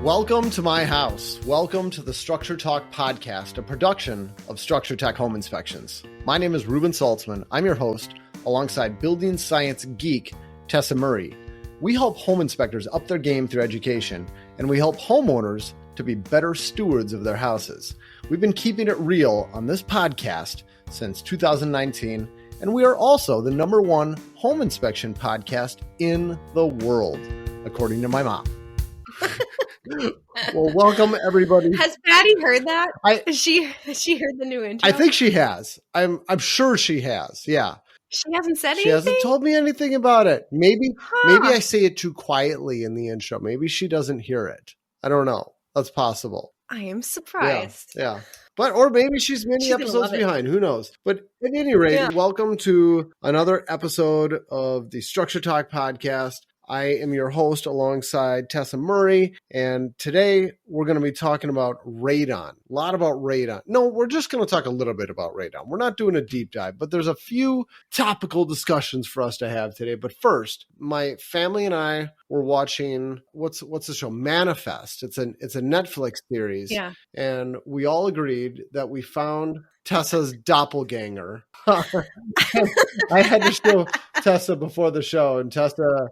Welcome to my house. Welcome to the Structure Talk podcast, a production of Structure Tech Home Inspections. My name is Reuben Saltzman. I'm your host, alongside building science geek Tessa Murray. We help home inspectors up their game through education, and we help homeowners to be better stewards of their houses. We've been keeping it real on this podcast since 2019, and we are also the #1 home inspection podcast in the world, according to my mom. Well, welcome everybody. Has Patty heard that? She heard the new intro? I think she has. I'm sure she has. Yeah. She hasn't said anything? She hasn't told me anything about it. Maybe I say it too quietly in the intro. Maybe she doesn't hear it. I don't know. That's possible. I am surprised. Yeah. Or maybe she's many episodes behind. Who knows? But at any rate, Welcome to another episode of the Structure Talk podcast. I am your host alongside Tessa Murray, and today we're going to be talking about radon. A lot about radon. No, we're just going to talk a little bit about radon. We're not doing a deep dive, but there's a few topical discussions for us to have today. But first, my family and I were watching, what's the show? Manifest. It's a Netflix series. Yeah. And we all agreed that we found Tessa's doppelganger. I had to show Tessa before the show, and Tessa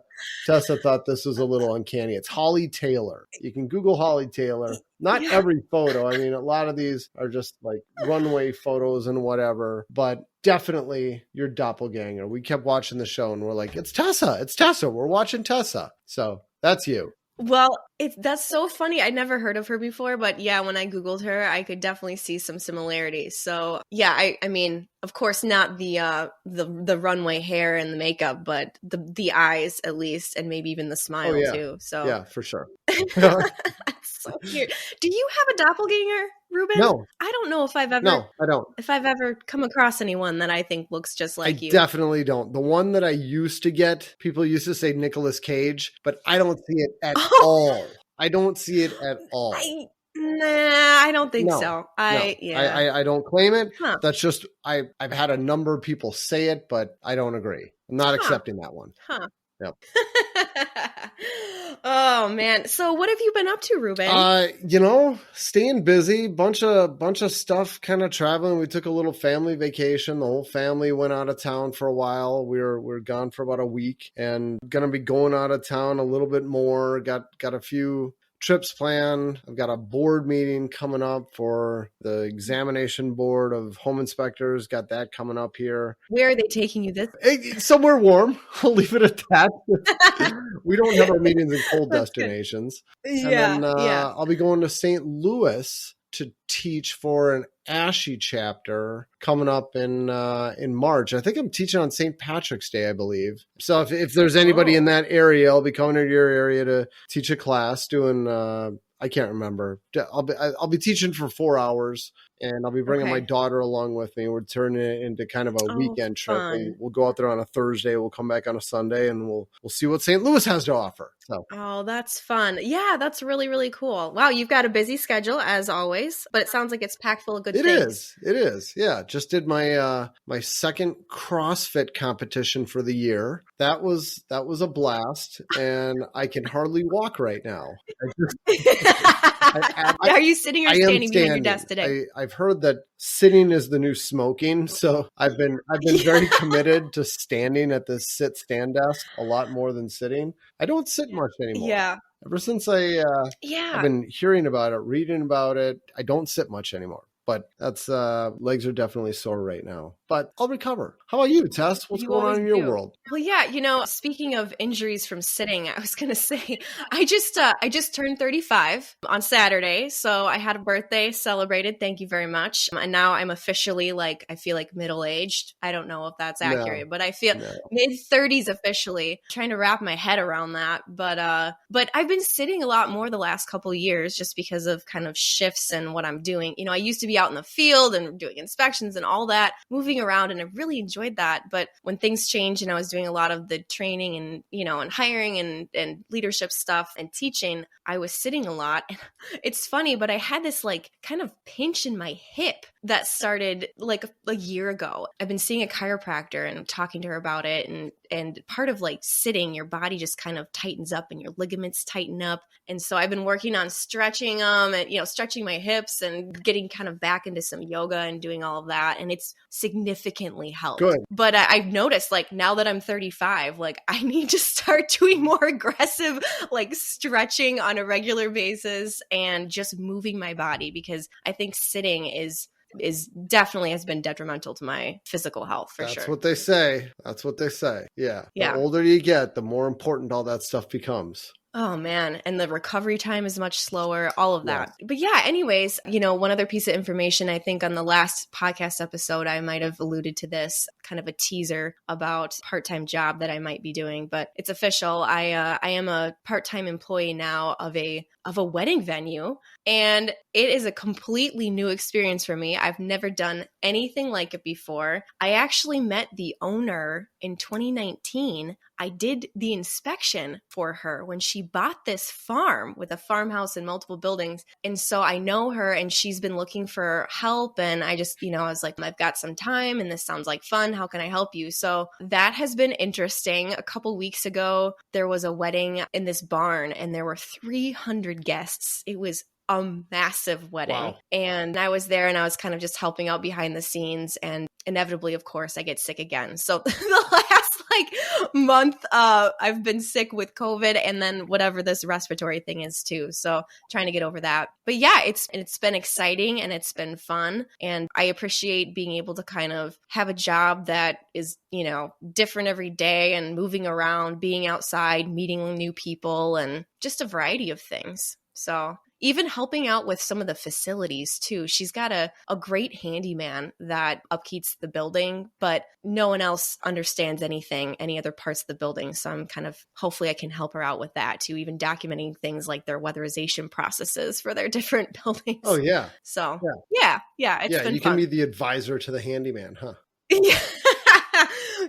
thought this was a little uncanny. It's Holly Taylor. You can Google Holly Taylor. Not every photo. I mean, a lot of these are just like runway photos and whatever, but definitely your doppelganger. We kept watching the show and we're like, it's Tessa. We're watching Tessa. So that's you. Well, that's so funny. I never heard of her before, but yeah, when I Googled her, I could definitely see some similarities. So yeah, I mean, of course, not the runway hair and the makeup, but the eyes at least, and maybe even the smile too. So yeah, for sure. That's so weird. Do you have a doppelganger, Reuben? No. I don't know if I've ever. No, I don't. If I've ever come across anyone that I think looks just like you. I definitely don't. The one that I used to get, people used to say Nicolas Cage, but I don't see it at all. I don't see it at all. I don't think so. I don't claim it. Huh. That's just, I've had a number of people say it, but I don't agree. I'm not accepting that one. Huh. Yep. Oh man. So what have you been up to, Reuben? Staying busy, bunch of stuff, kind of traveling. We took a little family vacation. The whole family went out of town for a while. We were gone for about a week and going to be going out of town a little bit more. Got a few trips planned. I've got a board meeting coming up for the examination board of home inspectors. Got that coming up here. Where are they taking you this? Somewhere warm. I'll leave it at that. We don't have our meetings in cold destinations. Yeah. And then I'll be going to St. Louis to teach for an ASHE chapter coming up in March. I think I'm teaching on St. Patrick's Day, I believe. So if there's anybody in that area, I'll be coming to your area to teach a class doing, I can't remember. I'll be teaching for 4 hours, and I'll be bringing my daughter along with me. We're turning it into kind of a weekend trip. And we'll go out there on a Thursday. We'll come back on a Sunday, and we'll see what St. Louis has to offer. So. Oh, that's fun. Yeah, that's really, really cool. Wow, you've got a busy schedule as always, but it sounds like it's packed full of good things. It is. Yeah, just did my my second CrossFit competition for the year. That was a blast, and I can hardly walk right now. Are you sitting or standing behind your desk today? I've heard that sitting is the new smoking, so I've been very committed to standing at the sit-stand desk a lot more than sitting. I don't sit much anymore. Yeah. Ever since I've been hearing about it, reading about it, I don't sit much anymore. But that's legs are definitely sore right now. But I'll recover. How about you, Tess? What's going on in your world? Well, yeah, speaking of injuries from sitting, I was going to say, I just turned 35 on Saturday. So I had a birthday celebrated. Thank you very much. And now I'm officially I feel like middle-aged. I don't know if that's accurate, but I feel mid-30s officially. Trying to wrap my head around that. But I've been sitting a lot more the last couple of years just because of kind of shifts and what I'm doing. I used to be out in the field and doing inspections and all that, moving around, and I really enjoyed that. But when things changed and I was doing a lot of the training and, and hiring and leadership stuff and teaching, I was sitting a lot. And it's funny, but I had this kind of pinch in my hip that started a year ago. I've been seeing a chiropractor and talking to her about it. And And part of like sitting, your body just kind of tightens up and your ligaments tighten up. And so I've been working on stretching them and, stretching my hips and getting kind of back into some yoga and doing all of that. And it's significantly helped. Good. But I've noticed like now that I'm 35, like I need to start doing more aggressive, like stretching on a regular basis and just moving my body, because I think sitting is definitely has been detrimental to my physical health for sure. That's what they say. That's what they say. Yeah. Yeah. The older you get, the more important all that stuff becomes. Oh man. And the recovery time is much slower, all of that. But yeah, anyways, one other piece of information, I think on the last podcast episode, I might have alluded to this, kind of a teaser about part-time job that I might be doing, but it's official. I am a part-time employee now of a wedding venue, and it is a completely new experience for me. I've never done anything like it before. I actually met the owner in 2019. I did the inspection for her when she bought this farm with a farmhouse and multiple buildings. And so I know her and she's been looking for help. And I just, I was like, I've got some time and this sounds like fun. How can I help you? So that has been interesting. A couple weeks ago, there was a wedding in this barn and there were 300 guests. It was a massive wedding. Wow. And I was there and I was kind of just helping out behind the scenes, and inevitably, of course, I get sick again. So the last month, I've been sick with COVID and then whatever this respiratory thing is too. So trying to get over that. But yeah, it's been exciting and it's been fun. And I appreciate being able to kind of have a job that is, different every day and moving around, being outside, meeting new people, and just a variety of things. So even helping out with some of the facilities too. She's got a great handyman that upkeeps the building, but no one else understands any other parts of the building. So I'm hopefully I can help her out with that too, even documenting things like their weatherization processes for their different buildings. Oh yeah. So yeah, it's been you fun. Can be the advisor to the handyman, huh?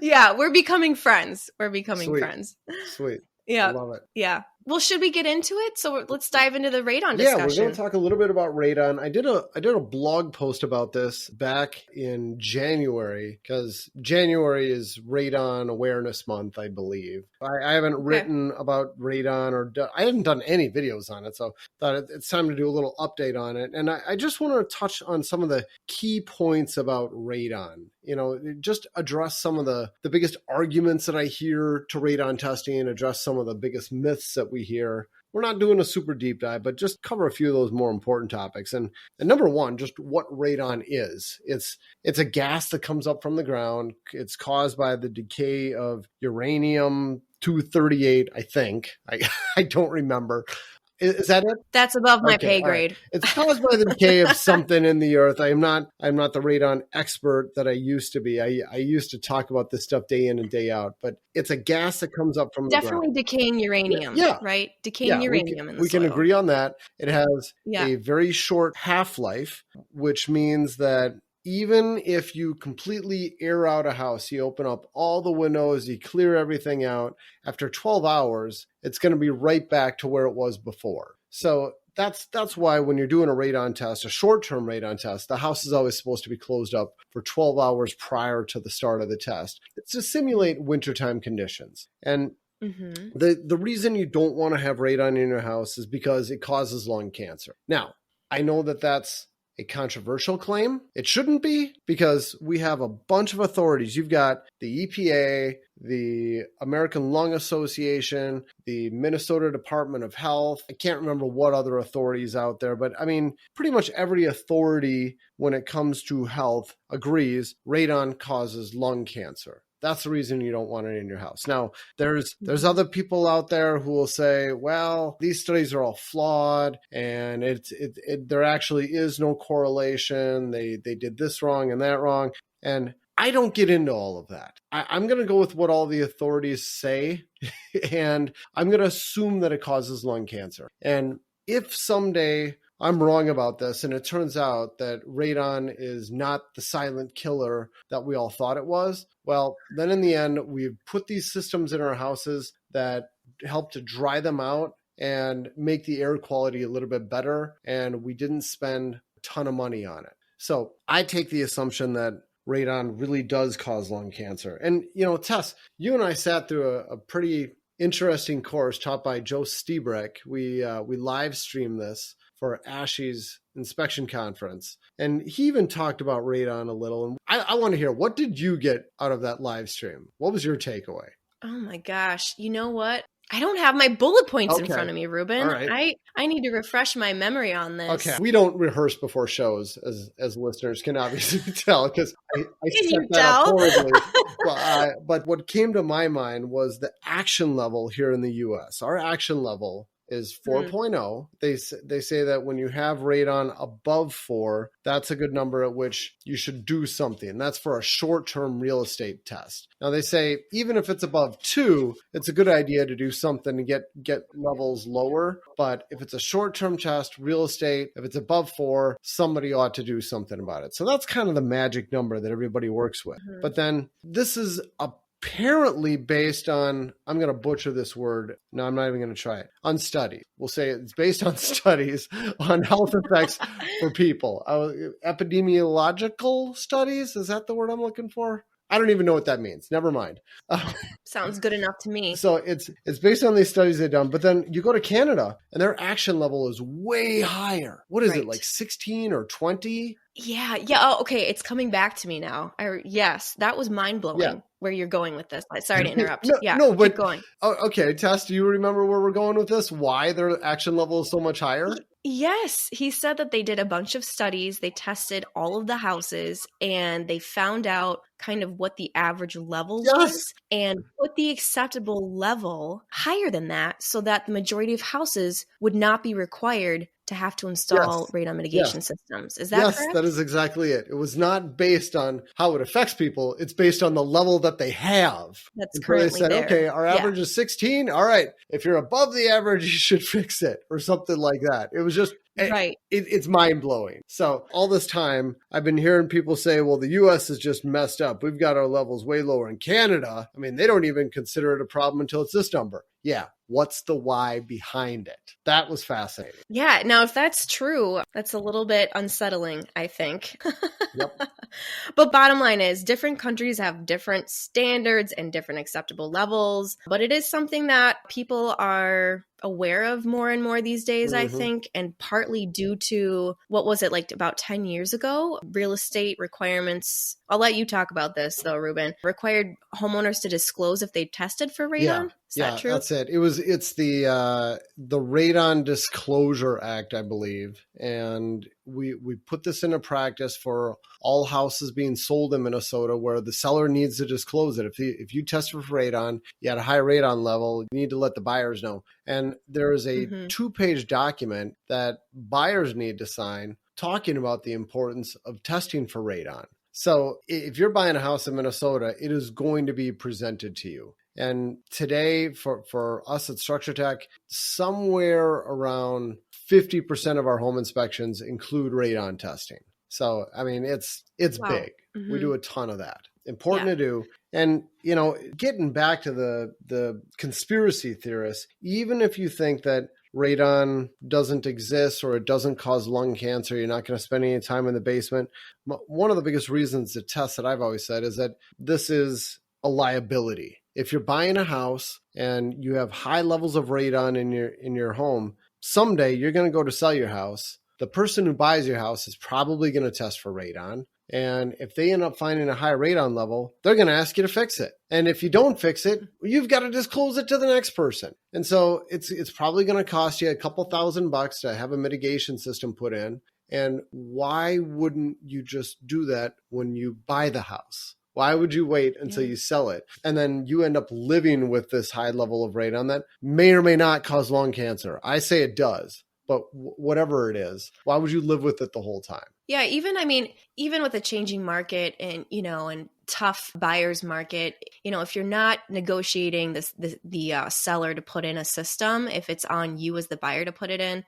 Yeah, we're becoming friends. Sweet. Yeah. I love it. Yeah. Well, should we get into it? So let's dive into the radon discussion. Yeah, we're going to talk a little bit about radon. I did a blog post about this back in January, because January is Radon Awareness Month, I believe. I haven't written about radon, or I haven't done any videos on it, so thought it's time to do a little update on it. And I just want to touch on some of the key points about radon. Just address some of the biggest arguments that I hear to radon testing, address some of the biggest myths that we hear. We're not doing a super deep dive, but just cover a few of those more important topics. And number one, just what radon is. It's a gas that comes up from the ground. It's caused by the decay of uranium-238, I think. I don't remember. Is that it? That's above my pay grade. Right. It's caused by the decay of something in the earth. I'm not the radon expert that I used to be. I used to talk about this stuff day in and day out, but it's a gas that comes up from the ground. Definitely decaying uranium, right? Decaying uranium in the soil. We can agree on that. It has a very short half-life, which means that even if you completely air out a house, you open up all the windows, you clear everything out, after 12 hours, it's going to be right back to where it was before. So that's why when you're doing a radon test, a short-term radon test, the house is always supposed to be closed up for 12 hours prior to the start of the test. It's to simulate wintertime conditions. And the reason you don't want to have radon in your house is because it causes lung cancer. Now, I know that that's a controversial claim. It shouldn't be, because we have a bunch of authorities. You've got the EPA, the American Lung Association, the Minnesota Department of Health. I can't remember what other authorities out there, but I mean, pretty much every authority when it comes to health agrees radon causes lung cancer. That's the reason you don't want it in your house. Now, there's other people out there who will say, well, these studies are all flawed and there actually is no correlation. They did this wrong and that wrong. And I don't get into all of that. I'm going to go with what all the authorities say, and I'm going to assume that it causes lung cancer. And if someday I'm wrong about this, and it turns out that radon is not the silent killer that we all thought it was, well, then in the end, we've put these systems in our houses that help to dry them out and make the air quality a little bit better, and we didn't spend a ton of money on it. So I take the assumption that radon really does cause lung cancer. And, Tess, you and I sat through a pretty interesting course taught by Joe Stiebrek. We live streamed this for ASHI's inspection conference. And he even talked about radon a little. And I want to hear, what did you get out of that live stream? What was your takeaway? Oh my gosh. You know what? I don't have my bullet points in front of me, Reuben. All right. I need to refresh my memory on this. Okay. We don't rehearse before shows, as listeners can obviously tell, because I set that up horribly. But what came to my mind was the action level here in the U.S. Our action level is 4.0. They say that when you have radon above 4, that's a good number at which you should do something. That's for a short-term real estate test. Now they say even if it's above 2, it's a good idea to do something to get levels lower. But if it's a short-term test, real estate, if it's above 4, somebody ought to do something about it. So that's kind of the magic number that everybody works with. But then this is apparently based on, I'm going to butcher this word. No, I'm not even going to try it. On studies. We'll say it's based on studies on health effects for people. Epidemiological studies? Is that the word I'm looking for? I don't even know what that means. Never mind. Sounds good enough to me. So it's based on these studies they've done. But then you go to Canada and their action level is way higher. What is it, like 16 or 20? Yeah. Oh, okay. It's coming back to me now. Yes, that was mind-blowing where you're going with this. Sorry to interrupt. No, but keep going. Oh, okay, Tess, do you remember where we're going with this? Why their action level is so much higher? Yes. He said that they did a bunch of studies. They tested all of the houses and they found out kind of what the average level was and put the acceptable level higher than that so that the majority of houses would not be required to have to install radon mitigation systems. Is that correct? Yes, that is exactly it. It was not based on how it affects people. It's based on the level that they have. That's currently they said, there. okay, our average is 16. All right. If you're above the average, you should fix it or something like that. It was just, it's mind-blowing. So all this time, I've been hearing people say, well, the U.S. is just messed up. We've got our levels way lower. In Canada, I mean, they don't even consider it a problem until it's this number. Yeah. What's the why behind it? That was fascinating. Yeah. Now, if that's true, that's a little bit unsettling, I think. Yep. But bottom line is different countries have different standards and different acceptable levels. But it is something that people are aware of more and more these days, I think, and partly due to, what was it, like about 10 years ago? Real estate requirements, I'll let you talk about this though, Reuben, required homeowners to disclose if they tested for radon. Is that true? That's it. It's the Radon Disclosure Act, I believe. And we put this into practice for all houses being sold in Minnesota where the seller needs to disclose it. If you test for radon, you had a high radon level, you need to let the buyers know. And there is a 2-page document that buyers need to sign talking about the importance of testing for radon. So if you're buying a house in Minnesota, it is going to be presented to you. And today, for us at Structure Tech, somewhere around 50% of our home inspections include radon testing. So, I mean, it's big. We do a ton of that. Important to do. And, getting back to the conspiracy theorists, even if you think that radon doesn't exist or it doesn't cause lung cancer, you're not going to spend any time in the basement. One of the biggest reasons to test that I've always said is that this is a liability. If you're buying a house and you have high levels of radon in your home, someday you're going to go to sell your house. The person who buys your house is probably going to test for radon. And if they end up finding a high radon level, they're going to ask you to fix it. And if you don't fix it, you've got to disclose it to the next person. And so it's probably going to cost you a couple $1,000 to have a mitigation system put in. And why wouldn't you just do that when you buy the house? Why would you wait until you sell it? And then you end up living with this high level of radon that may or may not cause lung cancer. I say it does, but whatever it is, why would you live with it the whole time? Yeah, even with a changing market and, and tough buyer's market, if you're not negotiating the seller to put in a system, if it's on you as the buyer to put it in,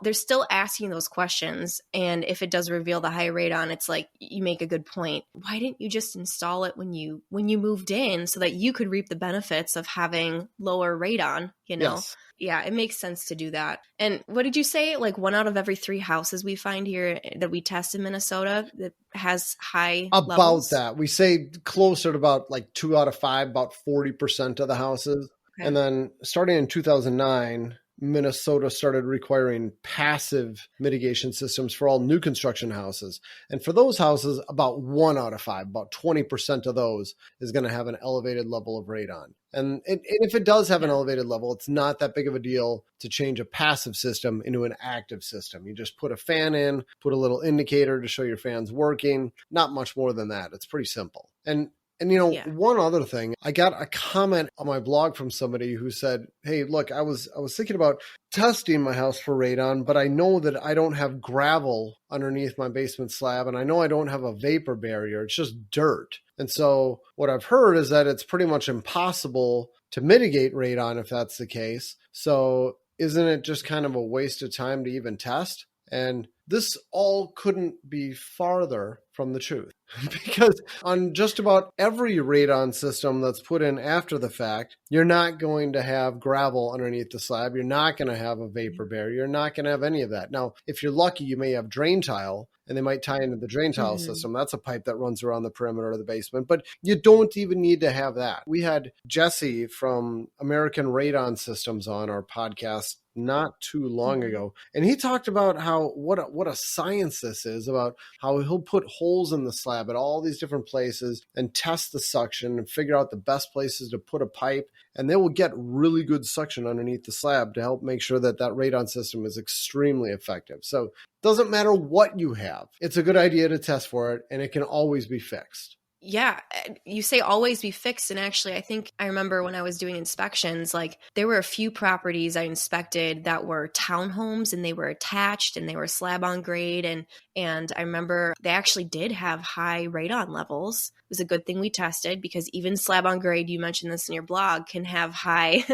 they're still asking those questions. And if it does reveal the high radon, it's like, you make a good point. Why didn't you just install it when you moved in so that you could reap the benefits of having lower radon, Yes. Yeah, it makes sense to do that. And what did you say? Like 1 out of every 3 houses we find here that we test in Minnesota that has high levels? That. We say closer to about like 2 out of 5, about 40% of the houses. Okay. And then starting in 2009, Minnesota started requiring passive mitigation systems for all new construction houses. And for those houses, about 1 out of 5, about 20% of those is going to have an elevated level of radon. And if it does have an elevated level, it's not that big of a deal to change a passive system into an active system. You just put a fan in, put a little indicator to show your fan's working. Not much more than that. It's pretty simple. And one other thing, I got a comment on my blog from somebody who said, hey, look, I was thinking about testing my house for radon, but I know that I don't have gravel underneath my basement slab, and I know I don't have a vapor barrier. It's just dirt. And so what I've heard is that it's pretty much impossible to mitigate radon if that's the case. So isn't it just kind of a waste of time to even test? And this all couldn't be farther from the truth, because on just about every radon system that's put in after the fact, you're not going to have gravel underneath the slab. You're not going to have a vapor barrier. You're not going to have any of that. Now, if you're lucky, you may have drain tile, and they might tie into the drain tile system. That's a pipe that runs around the perimeter of the basement, but you don't even need to have that. We had Jesse from American Radon Systems on our podcast not too long ago, and he talked about how what a science this is, about how he'll put holes in the slab at all these different places and test the suction and figure out the best places to put a pipe, and they will get really good suction underneath the slab to help make sure that radon system is extremely effective. So doesn't matter what you have. It's a good idea to test for it, and it can always be fixed. Yeah, you say always be fixed. And actually, I remember when I was doing inspections, like there were a few properties I inspected that were townhomes, and they were attached and they were slab on grade. And I remember they actually did have high radon levels. It was a good thing we tested, because even slab on grade, you mentioned this in your blog, can have high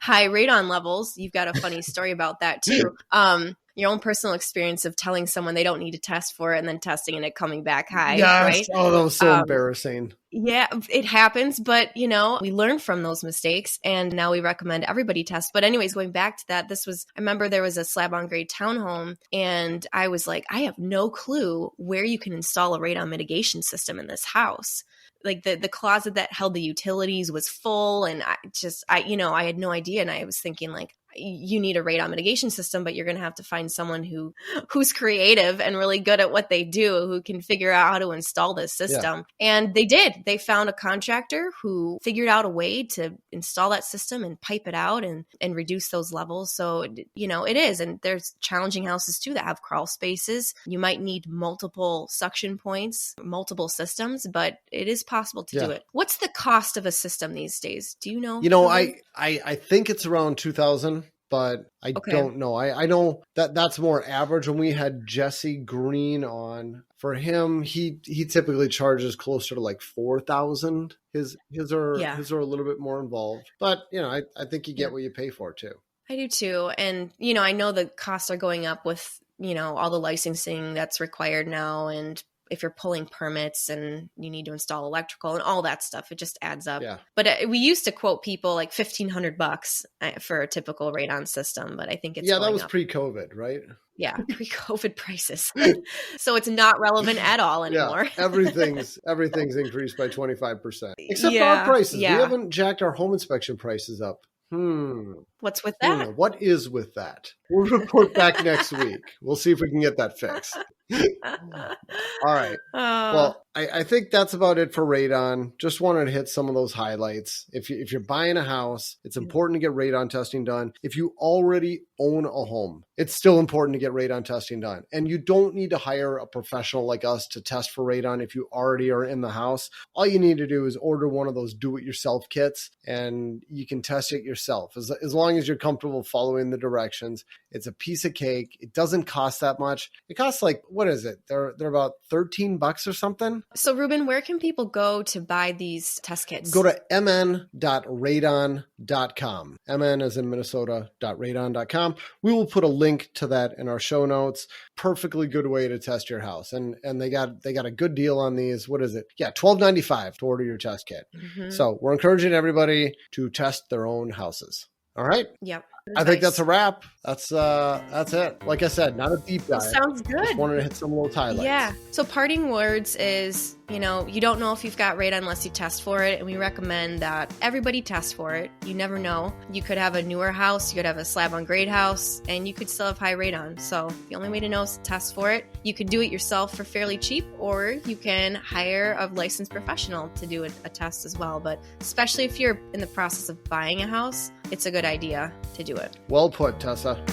radon levels. You've got a funny story about that too. Your own personal experience of telling someone they don't need to test for it and then testing and it coming back high, right? Oh, that was so embarrassing. Yeah, it happens, but we learn from those mistakes, and now we recommend everybody test. But anyways, going back to that, I remember there was a slab on grade townhome, and I was like, I have no clue where you can install a radon mitigation system in this house. Like the closet that held the utilities was full, and I had no idea. And I was thinking, like, you need a radon mitigation system, but you're going to have to find someone who's creative and really good at what they do, who can figure out how to install this system. Yeah. And they did. They found a contractor who figured out a way to install that system and pipe it out and reduce those levels. So, it is. And there's challenging houses too that have crawl spaces. You might need multiple suction points, multiple systems, but it is possible to do it. What's the cost of a system these days? Do you know? I think it's around 2,000. But I don't know. I know that's more average. When we had Jesse Green on, for him, he typically charges closer to like 4,000. His are a little bit more involved. But I think you get what you pay for too. I do too. And I know the costs are going up with all the licensing that's required now, and if you're pulling permits and you need to install electrical and all that stuff, it just adds up. Yeah. But we used to quote people like $1,500 for a typical radon system, but I think it's that was pre-COVID, right? Yeah, pre-COVID prices. So it's not relevant at all anymore. Yeah, everything's increased by 25%, except our prices. Yeah. We haven't jacked our home inspection prices up. What's with that? What is with that? We'll report back next week. We'll see if we can get that fixed. All right. Well, I think that's about it for radon. Just wanted to hit some of those highlights. If you're buying a house, it's important to get radon testing done. If you already own a home, it's still important to get radon testing done. And you don't need to hire a professional like us to test for radon if you already are in the house. All you need to do is order one of those do-it-yourself kits, and you can test it yourself. As long as you're comfortable following the directions, it's a piece of cake. It doesn't cost that much. It costs like what is it? They're about $13 or something. So Reuben, where can people go to buy these test kits? Go to mn.radon.com. MN as in Minnesota.radon.com. We will put a link to that in our show notes. Perfectly good way to test your house. And they got a good deal on these. What is it? Yeah, $12.95 to order your test kit. Mm-hmm. So we're encouraging everybody to test their own houses. All right. Yep. I think that's a wrap. That's it. Like I said, not a deep dive. Sounds good. Just wanted to hit some little highlights. Yeah. So parting words is, you don't know if you've got radon unless you test for it. And we recommend that everybody test for it. You never know. You could have a newer house. You could have a slab on grade house and you could still have high radon. So the only way to know is to test for it. You could do it yourself for fairly cheap, or you can hire a licensed professional to do a test as well. But especially if you're in the process of buying a house, it's a good idea to do it. Well put, Tessa.